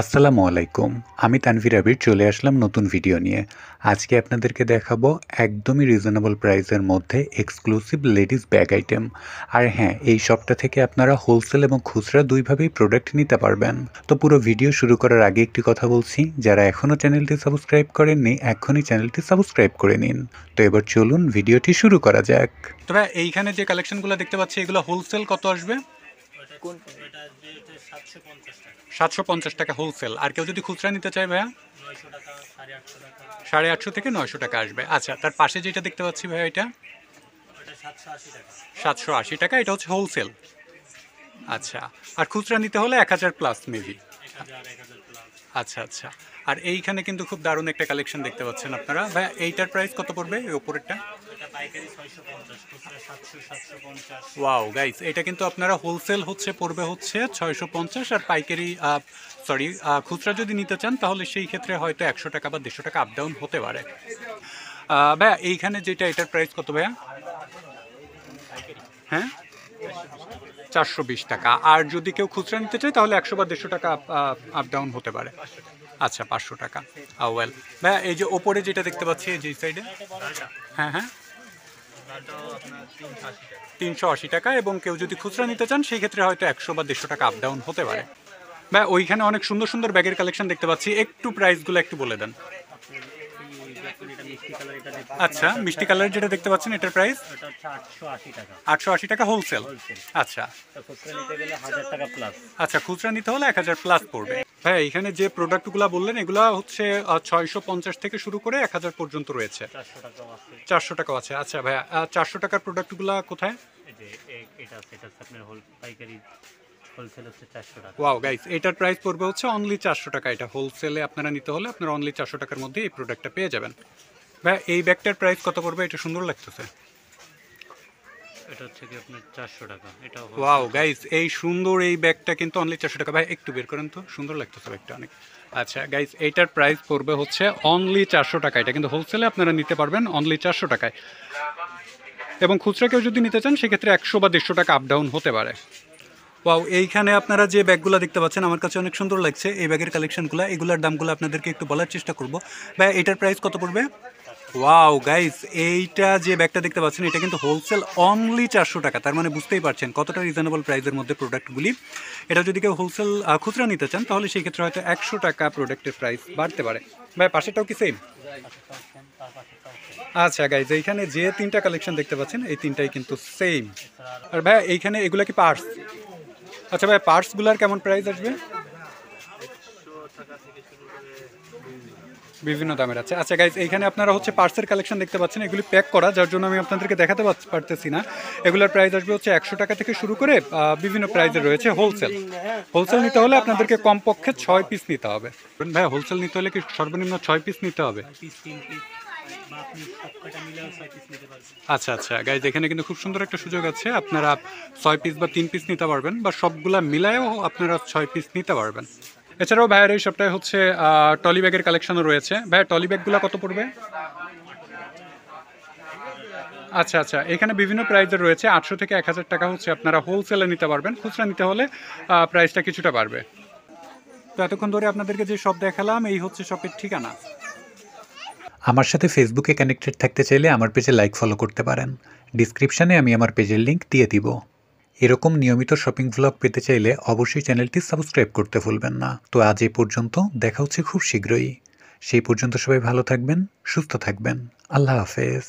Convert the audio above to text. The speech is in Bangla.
আসসালামু আলাইকুম। আমি তানভীর আবির চলে আসলাম নতুন ভিডিও নিয়ে। আজকে আপনাদেরকে দেখাবো একদমই রিজনেবল প্রাইসের মধ্যে এক্সক্লুসিভ লেডিস ব্যাগ আইটেম। আর হ্যাঁ, এই শপটা থেকে আপনারা হোলসেল এবং খুচরা দুইভাবেই প্রোডাক্ট নিতে পারবেন। তো পুরো ভিডিও শুরু করার আগে একটি কথা বলছি, যারা এখনও চ্যানেলটি সাবস্ক্রাইব করেননি এখনই চ্যানেলটি সাবস্ক্রাইব করে নিন। তো এবার চলুন ভিডিওটি শুরু করা যাক। তবে এইখানে যে কালেকশনগুলো দেখতে পাচ্ছি এগুলো হোলসেল কত আসবে? কোন এটা যে 750 টাকা 750 টাকা হোলসেল। আর কেউ যদি খুচরা নিতে চায় ভাইয়া? 900 টাকা 850 টাকা 850 থেকে 900 টাকা আসবে। আচ্ছা, তার পাশে যেটা দেখতে পাচ্ছি ভাইয়া এটা ওটা 780 টাকা 780 টাকা, এটা হচ্ছে হোলসেল। আচ্ছা, আর খুচরা নিতে হলে 1000 প্লাস মেবি। 1000 প্লাস। আচ্ছা আচ্ছা, আর এইখানে কিন্তু খুব দারুণ একটা কালেকশন দেখতে পাচ্ছেন আপনারা ভাইয়া। এইটার প্রাইস কত পড়বে এই ওপরেরটা? এটা পাইকারি 650, খুচরা 700 750। ওয়াও গাইস, এটা কিন্তু আপনারা হোলসেল হচ্ছে পড়বে হচ্ছে 650, আর পাইকারি খুচরা যদি নিতে চান তাহলে সেই ক্ষেত্রে হয়তো 100 টাকা বা 150 টাকা আপ ডাউন হতে পারে। ভাইয়া এইখানে যেটা, এটার প্রাইস কত ভাইয়া? হ্যাঁ, 420 টাকা। আর যদি কেউ খুচরা নিতে চায় তাহলে 100 বা 150 টাকা আপ ডাউন হতে পারে। আচ্ছা, 500 টাকা। ওয়েল ভাইয়া, এই যে ওপরে যেটা দেখতে পাচ্ছি এই যে সাইডে, হ্যাঁ হ্যাঁ, এটাও আপনার 380 টাকা 380 টাকা। এবং কেউ যদি খুচরা নিতে চান সেই ক্ষেত্রে হয়তো 100 বা 150 টাকা আপ ডাউন হতে পারে। ভাই ওইখানে অনেক সুন্দর সুন্দর ব্যাগের কালেকশন দেখতে পাচ্ছি, একটু প্রাইসগুলো একটু বলে দেন। এটা মিষ্টি কালার, এটা দেখতে আচ্ছা, মিষ্টি কালারের যেটা দেখতে পাচ্ছেন এটার প্রাইস এটা হচ্ছে 880 টাকা 880 টাকা হোলসেল। হোলসেল। আচ্ছা তো খুচরা নিতে গেলে 1000 টাকা প্লাস। আচ্ছা, খুচরা নিতে হলে 1000 প্লাস পড়বে। ভাই এখানে যে প্রোডাক্টগুলো বললেন এগুলা হচ্ছে 650 থেকে শুরু করে 1000 পর্যন্ত রয়েছে। 400 টাকাও আছে। 400 টাকাও আছে। আচ্ছা ভাইয়া, 400 টাকার প্রোডাক্টগুলো কোথায়? এই যে এটা আছে, এটা হচ্ছে আপনার পাইকারি হোলসেল হচ্ছে 400 টাকা। ওয়াও গাইস, এটার প্রাইস পড়বে হচ্ছে অনলি 400 টাকা। এটা হোলসেলে আপনারা নিতে হলে আপনারা অনলি 400 টাকার মধ্যে এই প্রোডাক্টটা পেয়ে যাবেন। ভাই এই ব্যাগটার প্রাইস কত পড়বে? এটা সুন্দর লাগতেছে। এটা হচ্ছে কি আপনার 400 টাকা। এটাও ওয়াও গাইস, এই সুন্দর এই ব্যাগটা কিন্তু অনলি 400 টাকা। ভাই একটু বের করেন তো, সুন্দর লাগতেছে ব্যাগটা অনেক। আচ্ছা গাইস, এইটার প্রাইস পড়বে হচ্ছে অনলি 400 টাকা। এটা কিন্তু হোলসেলে আপনারা নিতে পারবেন অনলি 400 টাকায়। এবং খুচরা কেউ যদি নিতে চান সেক্ষেত্রে 100 বা 150 টাকা আপ ডাউন হতে পারে। ওয়াও, এইখানে আপনারা যে ব্যাগগুলো দেখতে পাচ্ছেন আমার কাছে অনেক সুন্দর লাগছে এই ব্যাগের কালেকশনগুলো। এগুলোর দামগুলো আপনাদেরকে একটু বলার চেষ্টা করব। ভাই এটার প্রাইস কত পড়বে? ওয়াও গাইস, এইটা যে ব্যাগটা দেখতে পাচ্ছেন এটা কিন্তু হোলসেল অনলি 400 টাকা। তার মানে বুঝতেই পারছেন কতটা রিজনেবল প্রাইসের মধ্যে প্রোডাক্টগুলি। এটা যদি কেউ হোলসেল খুচরা নিতে চান তাহলে সেই ক্ষেত্রে হয়তো 100 টাকা প্রোডাক্টের প্রাইস বাড়তে পারে। ভাই পাশেরটাও কি সেম? আচ্ছা গাইজ, এইখানে যে তিনটা কালেকশন দেখতে পাচ্ছেন এই তিনটাই কিন্তু সেম। আর ভাই এইখানে এগুলা কি পার্স? আচ্ছা ভাই, পার্টসগুলোর কেমন প্রাইস আসবে? বিভিন্ন দামের আছে। আচ্ছা গাইজ, এইখানে আপনারা হচ্ছে পার্সের কালেকশন দেখতে পাচ্ছেন, এগুলি প্যাক করা, যার জন্য আমি আপনাদেরকে দেখাতে পারতেছি না। এগুলোর প্রাইস আসবে হচ্ছে 100 টাকা থেকে শুরু করে বিভিন্ন প্রাইসের রয়েছে হোলসেল। হোলসেল নিতে হলে আপনাদেরকে কমপক্ষে 6 পিস নিতে হবে। ভাই হোলসেল নিতে হলে কি সর্বনিম্ন 6 পিস নিতে হবে? পিস 3 পিস বা আপনি সবকটা মিলেও 6 পিস নিতে পারবেন। আচ্ছা আচ্ছা গাইজ, এখানে কিন্তু খুব সুন্দর একটা সুযোগ আছে, আপনারা 6 পিস বা 3 পিস নিতে পারবেন, বা সবগুলা মিলায়েও আপনারা 6 পিস নিতে পারবেন। এছাড়াও ভাইয়ের এই সপ্তাহে হচ্ছে টলি ব্যাগের কালেকশনও রয়েছে। ভাইয়া টলি ব্যাগগুলো কত পড়বে? আচ্ছা আচ্ছা, এখানে বিভিন্ন প্রাইসের রয়েছে। 800 থেকে 1000 টাকা হচ্ছে আপনারা হোলসেলে নিতে পারবেন। খুচরা নিতে হলে প্রাইসটা কিছুটা বাড়বে। তো এতক্ষণ ধরে আপনাদেরকে যে শপ দেখালাম এই হচ্ছে শপের ঠিকানা। আমার সাথে ফেসবুকে কানেক্টেড থাকতে চাইলে আমার পেজে লাইক ফলো করতে পারেন। ডিসক্রিপশানে আমি আমার পেজের লিঙ্ক দিয়ে দিব। এরকম নিয়মিত শপিং ভ্লগ পেতে চাইলে অবশ্যই চ্যানেলটি সাবস্ক্রাইব করতে ভুলবেন না। তো আজ এই পর্যন্ত, দেখা হচ্ছে খুব শীঘ্রই। সেই পর্যন্ত সবাই ভালো থাকবেন, সুস্থ থাকবেন। আল্লাহ হাফেজ।